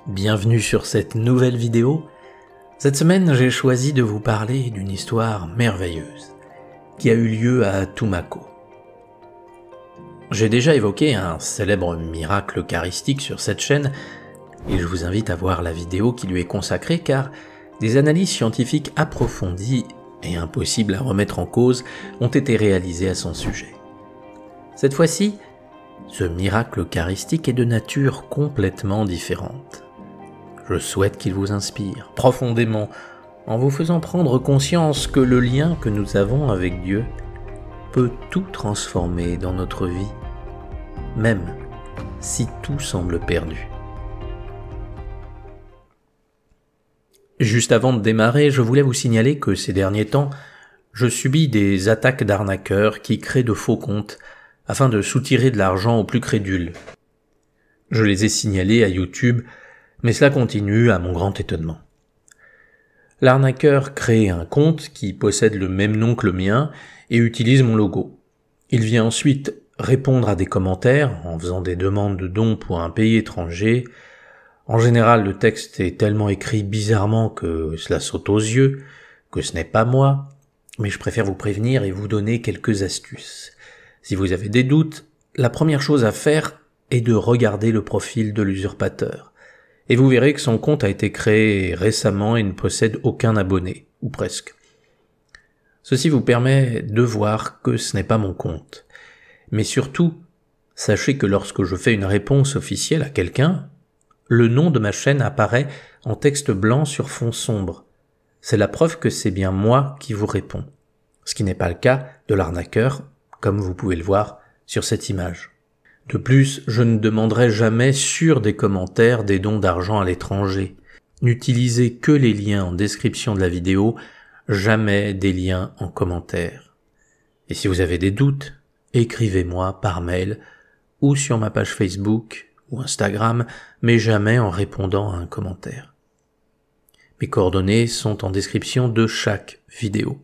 Bienvenue sur cette nouvelle vidéo. Cette semaine, j'ai choisi de vous parler d'une histoire merveilleuse qui a eu lieu à Tumaco. J'ai déjà évoqué un célèbre miracle eucharistique sur cette chaîne et je vous invite à voir la vidéo qui lui est consacrée car des analyses scientifiques approfondies et impossibles à remettre en cause ont été réalisées à son sujet. Cette fois-ci, ce miracle eucharistique est de nature complètement différente. Je souhaite qu'il vous inspire profondément en vous faisant prendre conscience que le lien que nous avons avec Dieu peut tout transformer dans notre vie, même si tout semble perdu. Juste avant de démarrer, je voulais vous signaler que ces derniers temps, je subis des attaques d'arnaqueurs qui créent de faux comptes afin de soutirer de l'argent aux plus crédules. Je les ai signalés à YouTube, mais cela continue à mon grand étonnement. L'arnaqueur crée un compte qui possède le même nom que le mien et utilise mon logo. Il vient ensuite répondre à des commentaires en faisant des demandes de dons pour un pays étranger. En général, le texte est tellement écrit bizarrement que cela saute aux yeux, que ce n'est pas moi, mais je préfère vous prévenir et vous donner quelques astuces. Si vous avez des doutes, la première chose à faire est de regarder le profil de l'usurpateur. Et vous verrez que son compte a été créé récemment et ne possède aucun abonné, ou presque. Ceci vous permet de voir que ce n'est pas mon compte. Mais surtout, sachez que lorsque je fais une réponse officielle à quelqu'un, le nom de ma chaîne apparaît en texte blanc sur fond sombre. C'est la preuve que c'est bien moi qui vous réponds. Ce qui n'est pas le cas de l'arnaqueur, comme vous pouvez le voir sur cette image. De plus, je ne demanderai jamais sur des commentaires des dons d'argent à l'étranger. N'utilisez que les liens en description de la vidéo, jamais des liens en commentaire. Et si vous avez des doutes, écrivez-moi par mail ou sur ma page Facebook ou Instagram, mais jamais en répondant à un commentaire. Mes coordonnées sont en description de chaque vidéo.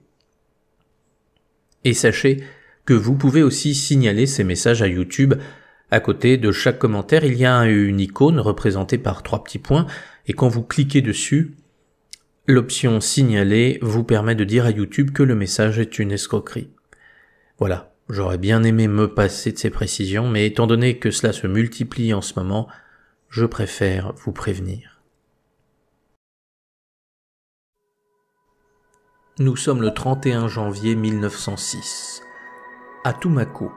Et sachez que vous pouvez aussi signaler ces messages à YouTube. À côté de chaque commentaire, il y a une icône représentée par 3 petits points et quand vous cliquez dessus, l'option signaler vous permet de dire à YouTube que le message est une escroquerie. Voilà, j'aurais bien aimé me passer de ces précisions, mais étant donné que cela se multiplie en ce moment, je préfère vous prévenir. Nous sommes le 31 janvier 1906, à Tumaco,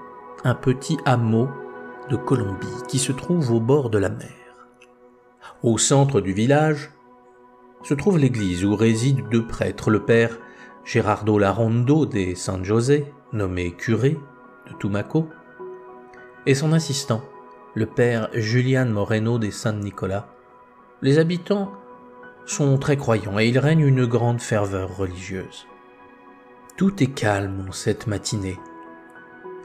un petit hameau de Colombie qui se trouve au bord de la mer. Au centre du village se trouve l'église où résident 2 prêtres, le père Gerardo Larrondo de San José, nommé curé de Tumaco, et son assistant, le père Julián Moreno de San Nicolás. Les habitants sont très croyants et il règne une grande ferveur religieuse. Tout est calme en cette matinée,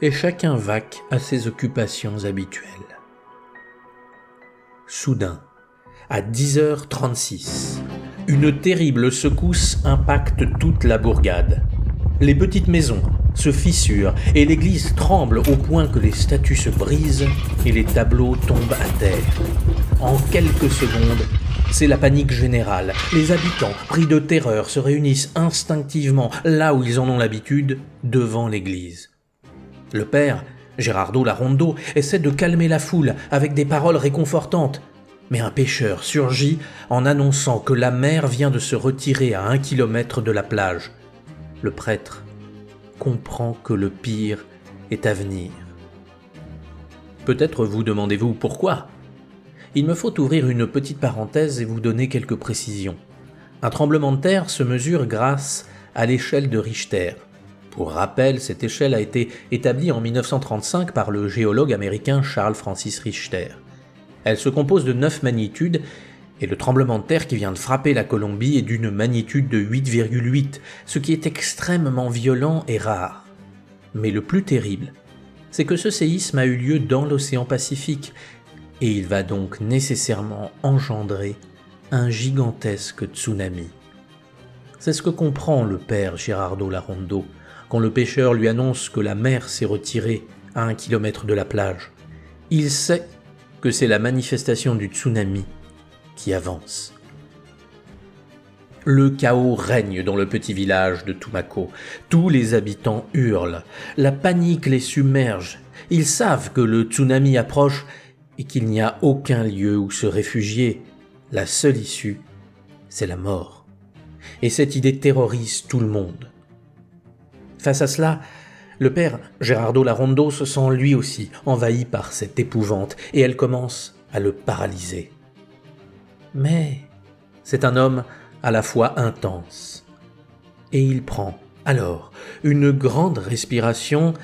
et chacun vaque à ses occupations habituelles. Soudain, à 10h36, une terrible secousse impacte toute la bourgade. Les petites maisons se fissurent et l'église tremble au point que les statues se brisent et les tableaux tombent à terre. En quelques secondes, c'est la panique générale. Les habitants, pris de terreur, se réunissent instinctivement, là où ils en ont l'habitude, devant l'église. Le père, Gerardo Larrondo, essaie de calmer la foule avec des paroles réconfortantes, mais un pêcheur surgit en annonçant que la mer vient de se retirer à 1 kilomètre de la plage. Le prêtre comprend que le pire est à venir. Peut-être vous demandez-vous pourquoi ? Il me faut ouvrir une petite parenthèse et vous donner quelques précisions. Un tremblement de terre se mesure grâce à l'échelle de Richter. Pour rappel, cette échelle a été établie en 1935 par le géologue américain Charles Francis Richter. Elle se compose de 9 magnitudes et le tremblement de terre qui vient de frapper la Colombie est d'une magnitude de 8,8, ce qui est extrêmement violent et rare. Mais le plus terrible, c'est que ce séisme a eu lieu dans l'océan Pacifique et il va donc nécessairement engendrer un gigantesque tsunami. C'est ce que comprend le père Gerardo Larrondo quand le pêcheur lui annonce que la mer s'est retirée à 1 kilomètre de la plage. Il sait que c'est la manifestation du tsunami qui avance. Le chaos règne dans le petit village de Tumaco. Tous les habitants hurlent. La panique les submerge. Ils savent que le tsunami approche et qu'il n'y a aucun lieu où se réfugier. La seule issue, c'est la mort. Et cette idée terrorise tout le monde. Face à cela, le père Gerardo Larondo se sent lui aussi envahi par cette épouvante et elle commence à le paralyser. Mais c'est un homme à la fois intense. Et il prend alors une grande respiration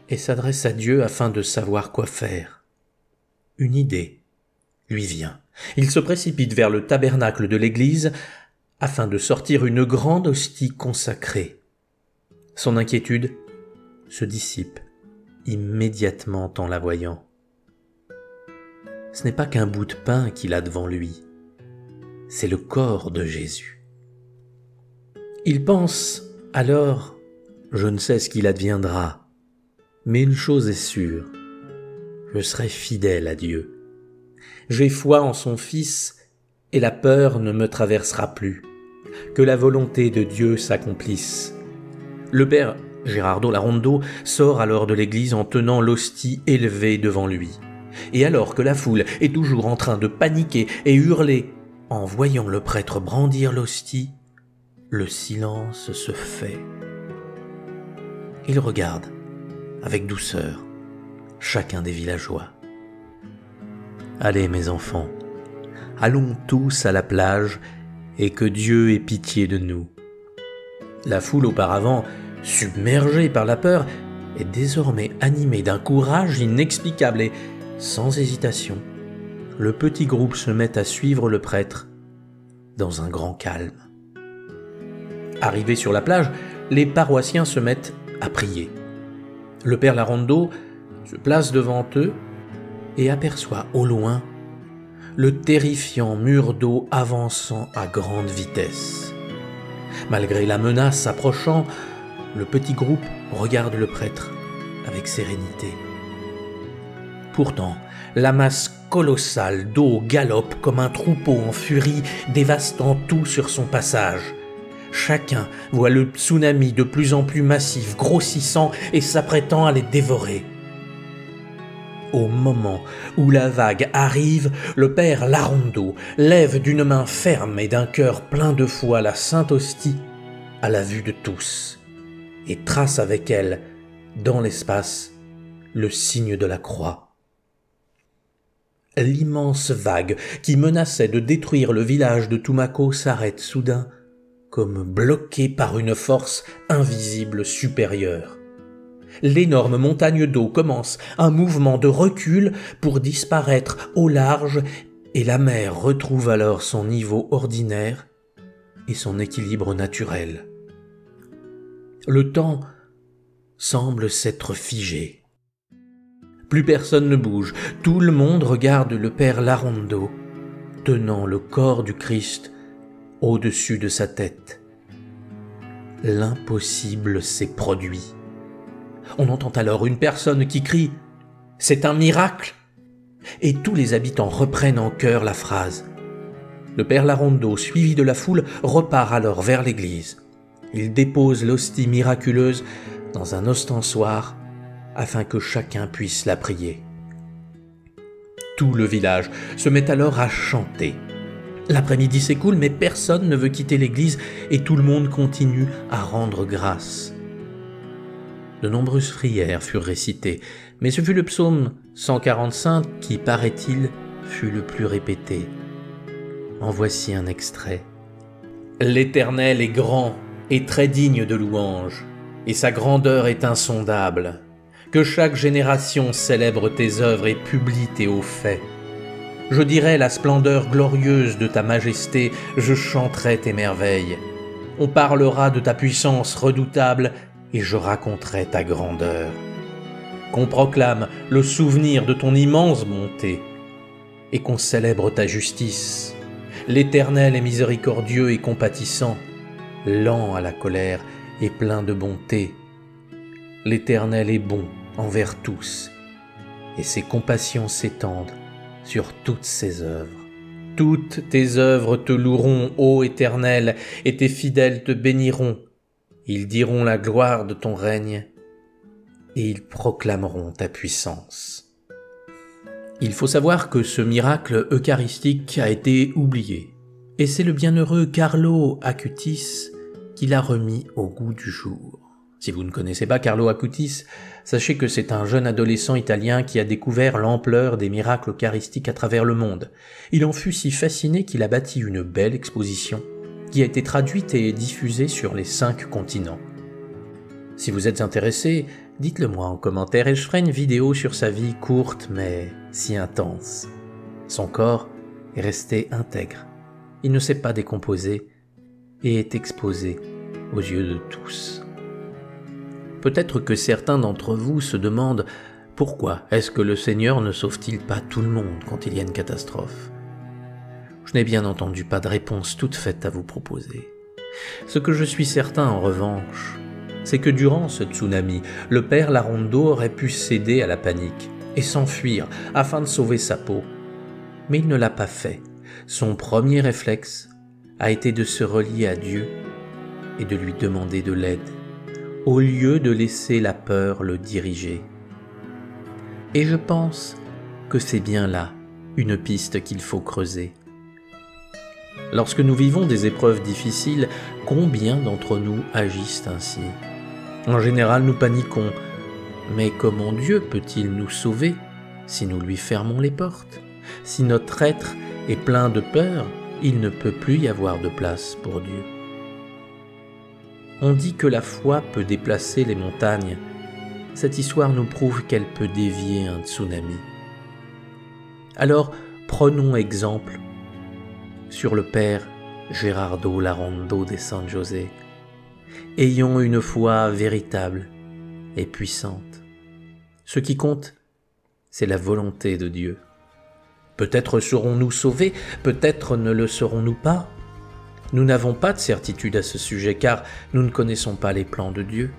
et s'adresse à Dieu afin de savoir quoi faire. Une idée lui vient. Il se précipite vers le tabernacle de l'église afin de sortir une grande hostie consacrée. Son inquiétude se dissipe immédiatement en la voyant. Ce n'est pas qu'un bout de pain qu'il a devant lui, c'est le corps de Jésus. Il pense alors, je ne sais ce qu'il adviendra, mais une chose est sûre, je serai fidèle à Dieu. J'ai foi en son Fils et la peur ne me traversera plus. Que la volonté de Dieu s'accomplisse. Le père Gerardo Larondo sort alors de l'église en tenant l'hostie élevée devant lui. Et alors que la foule est toujours en train de paniquer et hurler, en voyant le prêtre brandir l'hostie, le silence se fait. Il regarde, avec douceur, chacun des villageois. « Allez, mes enfants, allons tous à la plage et que Dieu ait pitié de nous. » La foule auparavant, submergée par la peur, est désormais animée d'un courage inexplicable et, sans hésitation, le petit groupe se met à suivre le prêtre dans un grand calme. Arrivés sur la plage, les paroissiens se mettent à prier. Le père Larondo se place devant eux et aperçoit au loin le terrifiant mur d'eau avançant à grande vitesse. Malgré la menace approchant, le petit groupe regarde le prêtre avec sérénité. Pourtant, la masse colossale d'eau galope comme un troupeau en furie, dévastant tout sur son passage. Chacun voit le tsunami de plus en plus massif, grossissant et s'apprêtant à les dévorer. Au moment où la vague arrive, le père Larondo lève d'une main ferme et d'un cœur plein de foi la sainte hostie à la vue de tous et trace avec elle, dans l'espace, le signe de la croix. L'immense vague qui menaçait de détruire le village de Tumaco s'arrête soudain, comme bloquée par une force invisible supérieure. L'énorme montagne d'eau commence un mouvement de recul pour disparaître au large et la mer retrouve alors son niveau ordinaire et son équilibre naturel. Le temps semble s'être figé. Plus personne ne bouge, tout le monde regarde le père Larondo, tenant le corps du Christ au-dessus de sa tête. L'impossible s'est produit. On entend alors une personne qui crie « C'est un miracle !» et tous les habitants reprennent en chœur la phrase. Le père Larondo, suivi de la foule, repart alors vers l'église. Il dépose l'hostie miraculeuse dans un ostensoir afin que chacun puisse la prier. Tout le village se met alors à chanter. L'après-midi s'écoule, mais personne ne veut quitter l'église et tout le monde continue à rendre grâce. De nombreuses prières furent récitées, mais ce fut le psaume 145 qui, paraît-il, fut le plus répété. En voici un extrait. « L'Éternel est grand et très digne de louange, et sa grandeur est insondable. Que chaque génération célèbre tes œuvres et publie tes hauts faits. Je dirai la splendeur glorieuse de ta majesté, je chanterai tes merveilles. On parlera de ta puissance redoutable et je raconterai ta grandeur. Qu'on proclame le souvenir de ton immense bonté et qu'on célèbre ta justice. L'Éternel est miséricordieux et compatissant, lent à la colère et plein de bonté. L'Éternel est bon envers tous, et ses compassions s'étendent sur toutes ses œuvres. Toutes tes œuvres te loueront, ô Éternel, et tes fidèles te béniront. Ils diront la gloire de ton règne, et ils proclameront ta puissance. Il faut savoir que ce miracle eucharistique a été oublié, et c'est le bienheureux Carlo Acutis qui l'a remis au goût du jour. Si vous ne connaissez pas Carlo Acutis, sachez que c'est un jeune adolescent italien qui a découvert l'ampleur des miracles eucharistiques à travers le monde. Il en fut si fasciné qu'il a bâti une belle exposition qui a été traduite et diffusée sur les 5 continents. Si vous êtes intéressé, dites-le moi en commentaire et je ferai une vidéo sur sa vie courte mais si intense. Son corps est resté intègre, il ne s'est pas décomposé et est exposé aux yeux de tous. Peut-être que certains d'entre vous se demandent pourquoi est-ce que le Seigneur ne sauve-t-il pas tout le monde quand il y a une catastrophe ? Je n'ai bien entendu pas de réponse toute faite à vous proposer. Ce que je suis certain en revanche, c'est que durant ce tsunami, le père Larondo aurait pu céder à la panique et s'enfuir afin de sauver sa peau. Mais il ne l'a pas fait. Son premier réflexe a été de se relier à Dieu et de lui demander de l'aide, au lieu de laisser la peur le diriger. Et je pense que c'est bien là une piste qu'il faut creuser. Lorsque nous vivons des épreuves difficiles, combien d'entre nous agissent ainsi ? En général, nous paniquons. Mais comment Dieu peut-il nous sauver si nous lui fermons les portes ? Si notre être est plein de peur, il ne peut plus y avoir de place pour Dieu. On dit que la foi peut déplacer les montagnes. Cette histoire nous prouve qu'elle peut dévier un tsunami. Alors, prenons exemple sur le père Gerardo Larondo de San José. Ayons une foi véritable et puissante. Ce qui compte, c'est la volonté de Dieu. Peut-être serons-nous sauvés, peut-être ne le serons-nous pas. Nous n'avons pas de certitude à ce sujet car nous ne connaissons pas les plans de Dieu.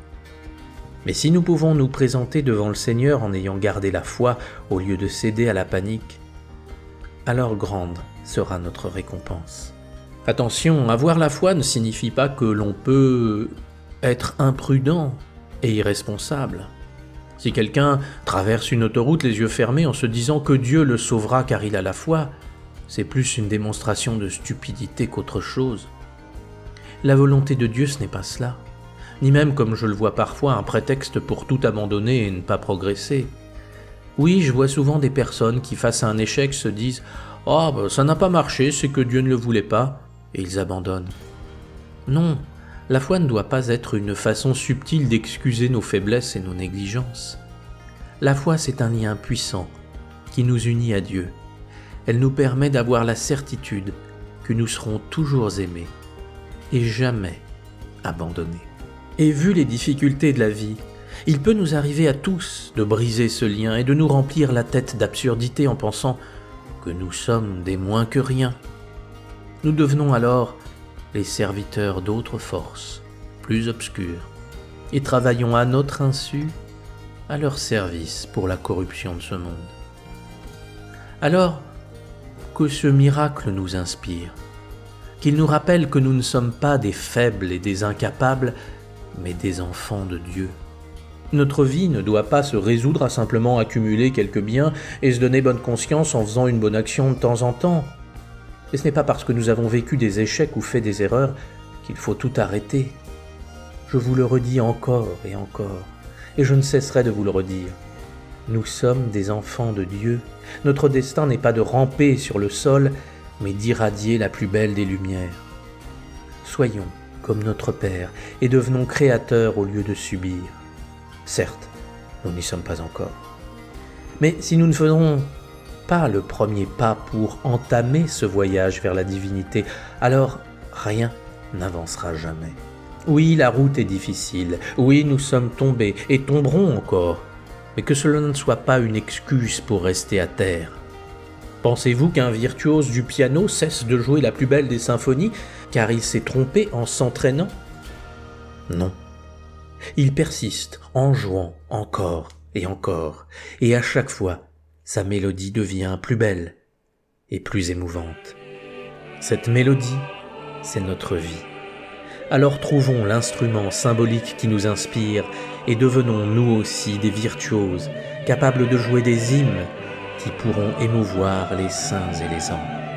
Mais si nous pouvons nous présenter devant le Seigneur en ayant gardé la foi au lieu de céder à la panique, alors grande sera notre récompense. Attention, avoir la foi ne signifie pas que l'on peut être imprudent et irresponsable. Si quelqu'un traverse une autoroute les yeux fermés en se disant que Dieu le sauvera car il a la foi, c'est plus une démonstration de stupidité qu'autre chose. La volonté de Dieu, ce n'est pas cela, ni même, comme je le vois parfois, un prétexte pour tout abandonner et ne pas progresser. Oui, je vois souvent des personnes qui, face à un échec, se disent « Ah, ça n'a pas marché, c'est que Dieu ne le voulait pas », et ils abandonnent. Non, la foi ne doit pas être une façon subtile d'excuser nos faiblesses et nos négligences. La foi, c'est un lien puissant qui nous unit à Dieu. Elle nous permet d'avoir la certitude que nous serons toujours aimés et jamais abandonnés. Et vu les difficultés de la vie, il peut nous arriver à tous de briser ce lien et de nous remplir la tête d'absurdité en pensant que nous sommes des moins que rien. Nous devenons alors les serviteurs d'autres forces, plus obscures, et travaillons à notre insu à leur service pour la corruption de ce monde. Alors, que ce miracle nous inspire, qu'il nous rappelle que nous ne sommes pas des faibles et des incapables, mais des enfants de Dieu. Notre vie ne doit pas se résoudre à simplement accumuler quelques biens et se donner bonne conscience en faisant une bonne action de temps en temps. Et ce n'est pas parce que nous avons vécu des échecs ou fait des erreurs qu'il faut tout arrêter. Je vous le redis encore, et je ne cesserai de vous le redire. Nous sommes des enfants de Dieu. Notre destin n'est pas de ramper sur le sol, mais d'irradier la plus belle des lumières. Soyons comme notre Père et devenons créateurs au lieu de subir. Certes, nous n'y sommes pas encore. Mais si nous ne faisons pas le premier pas pour entamer ce voyage vers la divinité, alors rien n'avancera jamais. Oui, la route est difficile. Oui, nous sommes tombés et tomberons encore. Mais que cela ne soit pas une excuse pour rester à terre. Pensez-vous qu'un virtuose du piano cesse de jouer la plus belle des symphonies car il s'est trompé en s'entraînant ? Non. Il persiste en jouant encore, et à chaque fois, sa mélodie devient plus belle et plus émouvante. Cette mélodie, c'est notre vie. Alors trouvons l'instrument symbolique qui nous inspire et devenons nous aussi des virtuoses, capables de jouer des hymnes qui pourront émouvoir les saints et les anges.